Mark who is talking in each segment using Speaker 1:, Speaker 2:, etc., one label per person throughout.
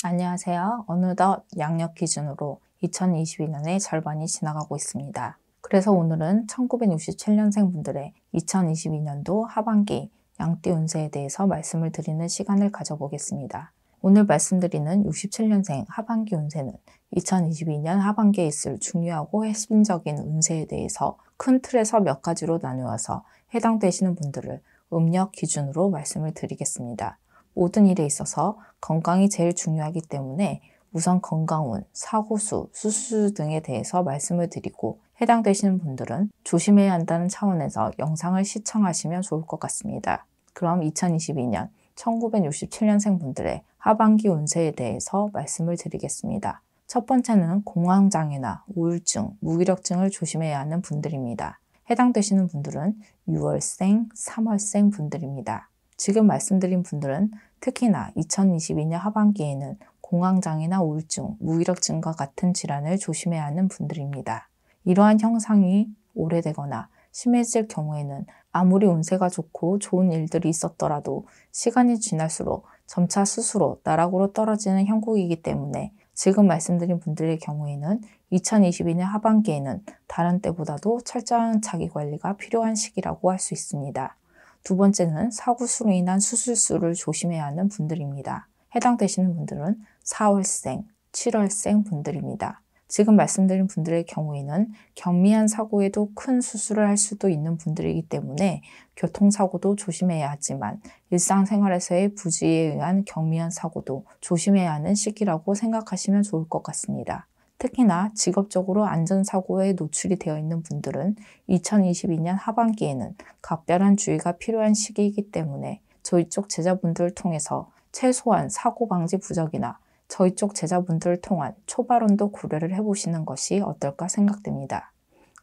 Speaker 1: 안녕하세요. 어느덧 양력 기준으로 2022년의 절반이 지나가고 있습니다. 그래서 오늘은 1967년생 분들의 2022년도 하반기 양띠 운세에 대해서 말씀을 드리는 시간을 가져보겠습니다. 오늘 말씀드리는 67년생 하반기 운세는 2022년 하반기에 있을 중요하고 핵심적인 운세에 대해서 큰 틀에서 몇 가지로 나누어서 해당되시는 분들을 음력 기준으로 말씀을 드리겠습니다. 모든 일에 있어서 건강이 제일 중요하기 때문에 우선 건강운, 사고수, 수술 등에 대해서 말씀을 드리고 해당되시는 분들은 조심해야 한다는 차원에서 영상을 시청하시면 좋을 것 같습니다. 그럼 2022년 1967년생 분들의 하반기 운세에 대해서 말씀을 드리겠습니다. 첫 번째는 공황장애나 우울증, 무기력증을 조심해야 하는 분들입니다. 해당되시는 분들은 6월생, 3월생 분들입니다. 지금 말씀드린 분들은 특히나 2022년 하반기에는 공황장애나 우울증, 무기력증과 같은 질환을 조심해야 하는 분들입니다. 이러한 형상이 오래되거나 심해질 경우에는 아무리 운세가 좋고 좋은 일들이 있었더라도 시간이 지날수록 점차 스스로 나락으로 떨어지는 형국이기 때문에 지금 말씀드린 분들의 경우에는 2022년 하반기에는 다른 때보다도 철저한 자기관리가 필요한 시기라고 할 수 있습니다. 두 번째는 사고수로 인한 수술수를 조심해야 하는 분들입니다. 해당되시는 분들은 4월생, 7월생 분들입니다. 지금 말씀드린 분들의 경우에는 경미한 사고에도 큰 수술을 할 수도 있는 분들이기 때문에 교통사고도 조심해야 하지만 일상생활에서의 부주의에 의한 경미한 사고도 조심해야 하는 시기라고 생각하시면 좋을 것 같습니다. 특히나 직업적으로 안전사고에 노출이 되어 있는 분들은 2022년 하반기에는 각별한 주의가 필요한 시기이기 때문에 저희 쪽 제자분들을 통해서 최소한 사고 방지 부적이나 저희 쪽 제자분들을 통한 초발언도 고려를 해보시는 것이 어떨까 생각됩니다.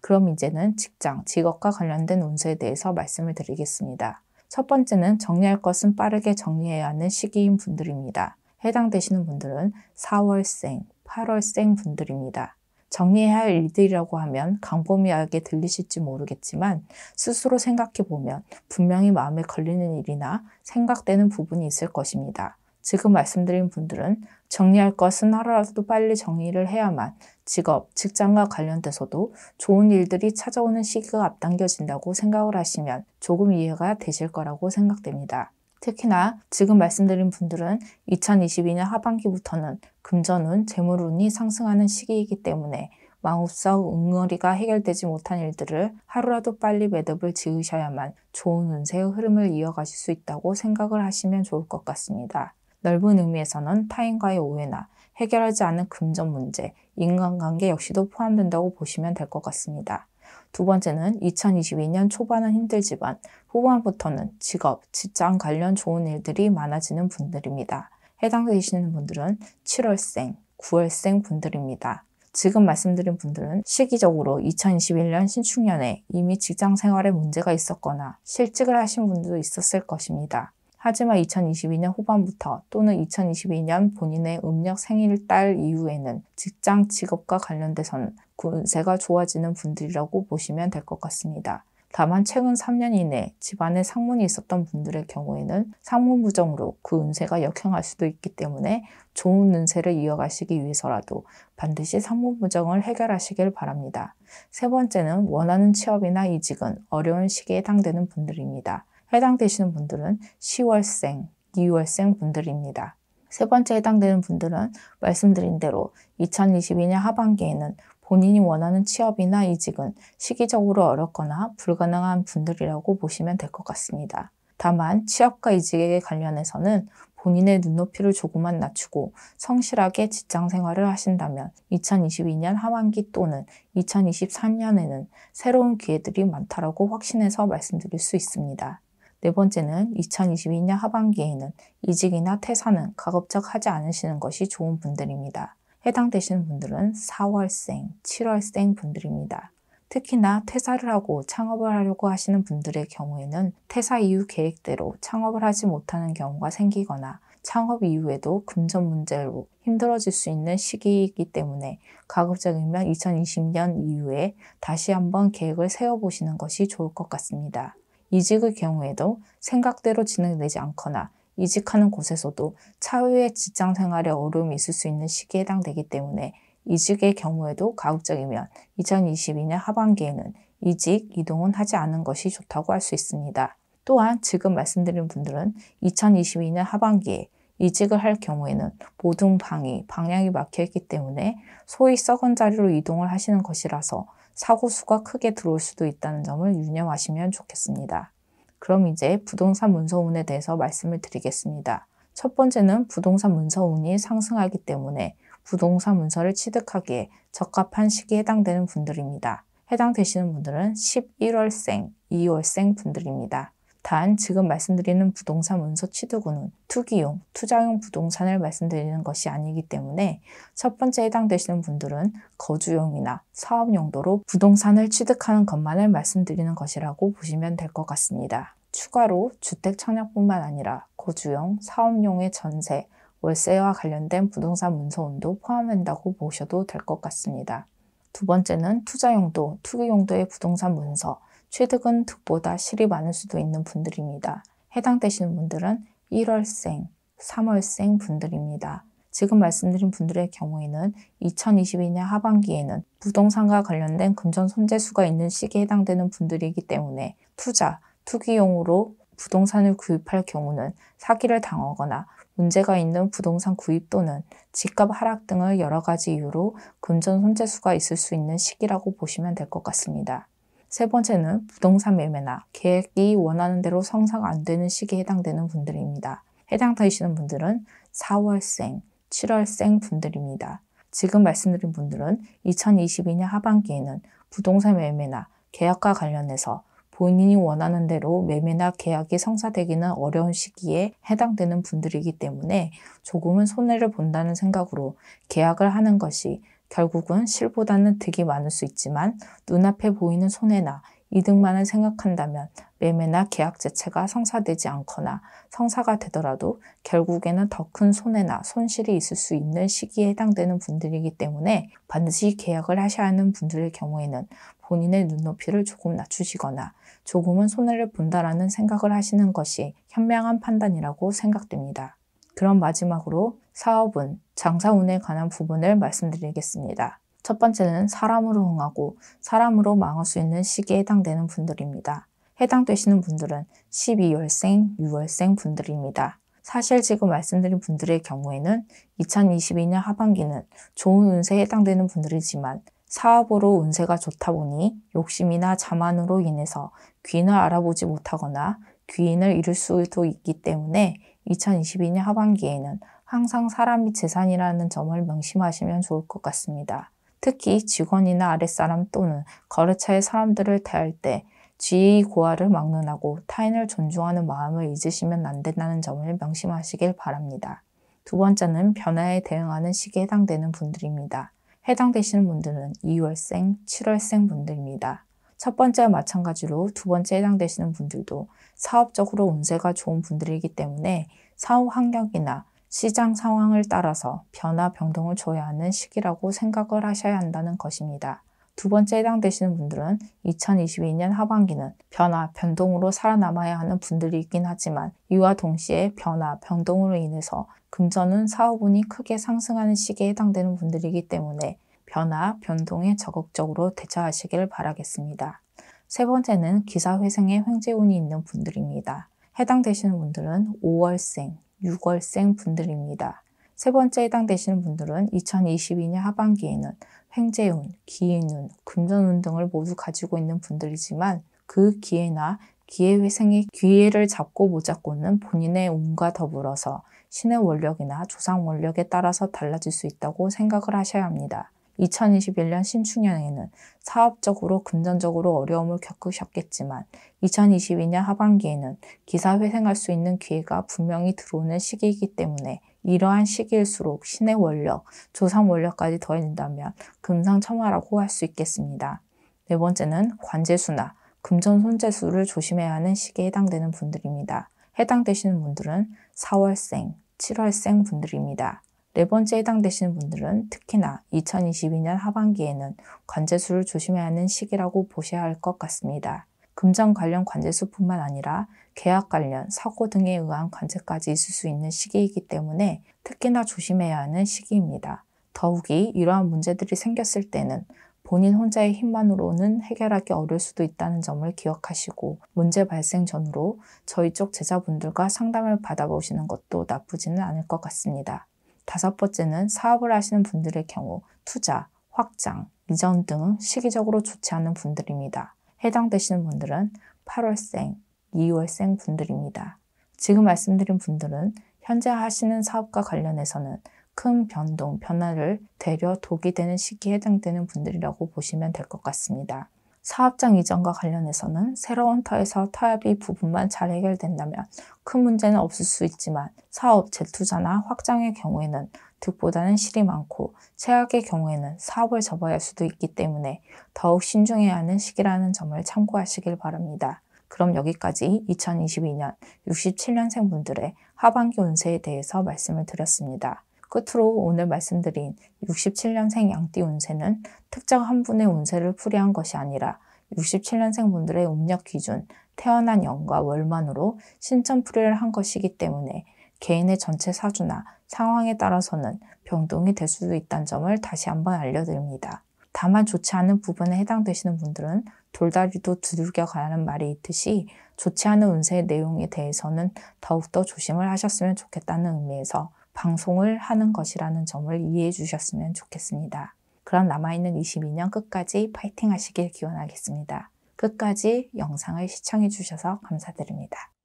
Speaker 1: 그럼 이제는 직장, 직업과 관련된 운세에 대해서 말씀을 드리겠습니다. 첫 번째는 정리할 것은 빠르게 정리해야 하는 시기인 분들입니다. 해당되시는 분들은 4월생, 8월생 분들입니다. 정리해야 할 일들이라고 하면 광범위하게 들리실지 모르겠지만 스스로 생각해보면 분명히 마음에 걸리는 일이나 생각되는 부분이 있을 것입니다. 지금 말씀드린 분들은 정리할 것은 하루라도 빨리 정리를 해야만 직업, 직장과 관련돼서도 좋은 일들이 찾아오는 시기가 앞당겨진다고 생각을 하시면 조금 이해가 되실 거라고 생각됩니다. 특히나 지금 말씀드린 분들은 2022년 하반기부터는 금전운, 재물운이 상승하는 시기이기 때문에 마법사 응어리가 해결되지 못한 일들을 하루라도 빨리 매듭을 지으셔야만 좋은 운세의 흐름을 이어가실 수 있다고 생각을 하시면 좋을 것 같습니다. 넓은 의미에서는 타인과의 오해나 해결하지 않은 금전 문제, 인간관계 역시도 포함된다고 보시면 될 것 같습니다. 두 번째는 2022년 초반은 힘들지만 후반부터는 직업, 직장 관련 좋은 일들이 많아지는 분들입니다. 해당되시는 분들은 7월생, 9월생 분들입니다. 지금 말씀드린 분들은 시기적으로 2021년 신축년에 이미 직장 생활에 문제가 있었거나 실직을 하신 분들도 있었을 것입니다. 하지만 2022년 후반부터 또는 2022년 본인의 음력 생일달 이후에는 직장, 직업과 관련돼서는 운세가 좋아지는 분들이라고 보시면 될 것 같습니다. 다만 최근 3년 이내 집안에 상문이 있었던 분들의 경우에는 상문 부정으로 그 운세가 역행할 수도 있기 때문에 좋은 운세를 이어가시기 위해서라도 반드시 상문 부정을 해결하시길 바랍니다. 세 번째는 원하는 취업이나 이직은 어려운 시기에 해당되는 분들입니다. 해당되시는 분들은 10월생, 2월생 분들입니다. 세 번째 해당되는 분들은 말씀드린 대로 2022년 하반기에는 본인이 원하는 취업이나 이직은 시기적으로 어렵거나 불가능한 분들이라고 보시면 될 것 같습니다. 다만 취업과 이직에 관련해서는 본인의 눈높이를 조금만 낮추고 성실하게 직장 생활을 하신다면 2022년 하반기 또는 2023년에는 새로운 기회들이 많다라고 확신해서 말씀드릴 수 있습니다. 네 번째는 2022년 하반기에는 이직이나 퇴사는 가급적 하지 않으시는 것이 좋은 분들입니다. 해당되시는 분들은 4월생, 7월생 분들입니다. 특히나 퇴사를 하고 창업을 하려고 하시는 분들의 경우에는 퇴사 이후 계획대로 창업을 하지 못하는 경우가 생기거나 창업 이후에도 금전 문제로 힘들어질 수 있는 시기이기 때문에 가급적이면 2020년 이후에 다시 한번 계획을 세워보시는 것이 좋을 것 같습니다. 이직의 경우에도 생각대로 진행되지 않거나 이직하는 곳에서도 차후의 직장 생활에 어려움이 있을 수 있는 시기에 해당되기 때문에 이직의 경우에도 가급적이면 2022년 하반기에는 이직, 이동은 하지 않은 것이 좋다고 할 수 있습니다. 또한 지금 말씀드린 분들은 2022년 하반기에 이직을 할 경우에는 모든 방향이 막혀있기 때문에 소위 썩은 자리로 이동을 하시는 것이라서 사고 수가 크게 들어올 수도 있다는 점을 유념하시면 좋겠습니다. 그럼 이제 부동산 문서운에 대해서 말씀을 드리겠습니다. 첫 번째는 부동산 문서운이 상승하기 때문에 부동산 문서를 취득하기에 적합한 시기에 해당되는 분들입니다. 해당되시는 분들은 11월생, 2월생 분들입니다. 단 지금 말씀드리는 부동산 문서 취득운은 투기용, 투자용 부동산을 말씀드리는 것이 아니기 때문에 첫 번째 해당되시는 분들은 거주용이나 사업 용도로 부동산을 취득하는 것만을 말씀드리는 것이라고 보시면 될 것 같습니다. 추가로 주택 청약뿐만 아니라 거주용, 사업용의 전세, 월세와 관련된 부동산 문서운도 포함된다고 보셔도 될 것 같습니다. 두 번째는 투자용도, 투기용도의 부동산 문서, 취득은 득보다 실이 많을 수도 있는 분들입니다. 해당되시는 분들은 1월생, 3월생 분들입니다. 지금 말씀드린 분들의 경우에는 2022년 하반기에는 부동산과 관련된 금전 손재수가 있는 시기에 해당되는 분들이기 때문에 투자, 투기용으로 부동산을 구입할 경우는 사기를 당하거나 문제가 있는 부동산 구입 또는 집값 하락 등을 여러 가지 이유로 금전 손재수가 있을 수 있는 시기라고 보시면 될 것 같습니다. 세 번째는 부동산 매매나 계획이 원하는 대로 성사가 안 되는 시기에 해당되는 분들입니다. 해당되시는 분들은 4월생, 7월생 분들입니다. 지금 말씀드린 분들은 2022년 하반기에는 부동산 매매나 계약과 관련해서 본인이 원하는 대로 매매나 계약이 성사되기는 어려운 시기에 해당되는 분들이기 때문에 조금은 손해를 본다는 생각으로 계약을 하는 것이 결국은 실보다는 득이 많을 수 있지만 눈앞에 보이는 손해나 이득만을 생각한다면 매매나 계약 자체가 성사되지 않거나 성사가 되더라도 결국에는 더 큰 손해나 손실이 있을 수 있는 시기에 해당되는 분들이기 때문에 반드시 계약을 하셔야 하는 분들의 경우에는 본인의 눈높이를 조금 낮추시거나 조금은 손해를 본다라는 생각을 하시는 것이 현명한 판단이라고 생각됩니다. 그럼 마지막으로 사업운, 장사운에 관한 부분을 말씀드리겠습니다. 첫 번째는 사람으로 흥하고 사람으로 망할 수 있는 시기에 해당되는 분들입니다. 해당되시는 분들은 12월생, 6월생 분들입니다. 사실 지금 말씀드린 분들의 경우에는 2022년 하반기는 좋은 운세에 해당되는 분들이지만 사업으로 운세가 좋다 보니 욕심이나 자만으로 인해서 귀인을 알아보지 못하거나 귀인을 잃을 수도 있기 때문에 2022년 하반기에는 항상 사람이 재산이라는 점을 명심하시면 좋을 것 같습니다. 특히 직원이나 아랫사람 또는 거래처의 사람들을 대할 때 지위 고하를 막론하고 타인을 존중하는 마음을 잊으시면 안 된다는 점을 명심하시길 바랍니다. 두 번째는 변화에 대응하는 시기에 해당되는 분들입니다. 해당되시는 분들은 2월생, 7월생 분들입니다. 첫 번째와 마찬가지로 두 번째 해당되시는 분들도 사업적으로 운세가 좋은 분들이기 때문에 사후 환경이나 시장 상황을 따라서 변화, 변동을 줘야 하는 시기라고 생각을 하셔야 한다는 것입니다. 두 번째 해당되시는 분들은 2022년 하반기는 변화, 변동으로 살아남아야 하는 분들이긴 하지만 이와 동시에 변화, 변동으로 인해서 금전은 사업운이 크게 상승하는 시기에 해당되는 분들이기 때문에 변화, 변동에 적극적으로 대처하시길 바라겠습니다. 세 번째는 기사회생의 횡재운이 있는 분들입니다. 해당되시는 분들은 5월생, 6월생 분들입니다. 세 번째 해당되시는 분들은 2022년 하반기에는 횡재운, 기인운, 금전운 등을 모두 가지고 있는 분들이지만 그 기회나 기회회생의 기회를 잡고 못 잡고는 본인의 운과 더불어서 신의 원력이나 조상 원력에 따라서 달라질 수 있다고 생각을 하셔야 합니다. 2021년 신축년에는 사업적으로 금전적으로 어려움을 겪으셨겠지만 2022년 하반기에는 기사회생할 수 있는 기회가 분명히 들어오는 시기이기 때문에 이러한 시기일수록 신의 원력, 조상 원력까지 더해진다면 금상첨화라고 할 수 있겠습니다. 네 번째는 관재수나 금전 손재수를 조심해야 하는 시기에 해당되는 분들입니다. 해당되시는 분들은 4월생, 7월생 분들입니다. 네 번째 해당되시는 분들은 특히나 2022년 하반기에는 관재수를 조심해야 하는 시기라고 보셔야 할 것 같습니다. 금전 관련 관재수뿐만 아니라 계약 관련, 사고 등에 의한 관제까지 있을 수 있는 시기이기 때문에 특히나 조심해야 하는 시기입니다. 더욱이 이러한 문제들이 생겼을 때는 본인 혼자의 힘만으로는 해결하기 어려울 수도 있다는 점을 기억하시고 문제 발생 전후로 저희 쪽 제자분들과 상담을 받아보시는 것도 나쁘지는 않을 것 같습니다. 5번째는 사업을 하시는 분들의 경우 투자, 확장, 이전 등 시기적으로 좋지 않은 분들입니다. 해당되시는 분들은 8월생, 2월생 분들입니다. 지금 말씀드린 분들은 현재 하시는 사업과 관련해서는 큰 변동, 변화를 되려 독이 되는 시기에 해당되는 분들이라고 보시면 될 것 같습니다. 사업장 이전과 관련해서는 새로운 터에서 타협이 부분만 잘 해결된다면 큰 문제는 없을 수 있지만 사업 재투자나 확장의 경우에는 득보다는 실이 많고 최악의 경우에는 사업을 접어야 할 수도 있기 때문에 더욱 신중해야 하는 시기라는 점을 참고하시길 바랍니다. 그럼 여기까지 2022년 67년생 분들의 하반기 운세에 대해서 말씀을 드렸습니다. 끝으로 오늘 말씀드린 67년생 양띠 운세는 특정 한 분의 운세를 풀이한 것이 아니라 67년생 분들의 음력 기준, 태어난 연과 월만으로 신점풀이를 한 것이기 때문에 개인의 전체 사주나 상황에 따라서는 변동이 될 수도 있다는 점을 다시 한번 알려드립니다. 다만 좋지 않은 부분에 해당되시는 분들은 돌다리도 두들겨 가는 말이 있듯이 좋지 않은 운세의 내용에 대해서는 더욱더 조심을 하셨으면 좋겠다는 의미에서 방송을 하는 것이라는 점을 이해해 주셨으면 좋겠습니다. 그럼 남아있는 22년 끝까지 파이팅 하시길 기원하겠습니다. 끝까지 영상을 시청해 주셔서 감사드립니다.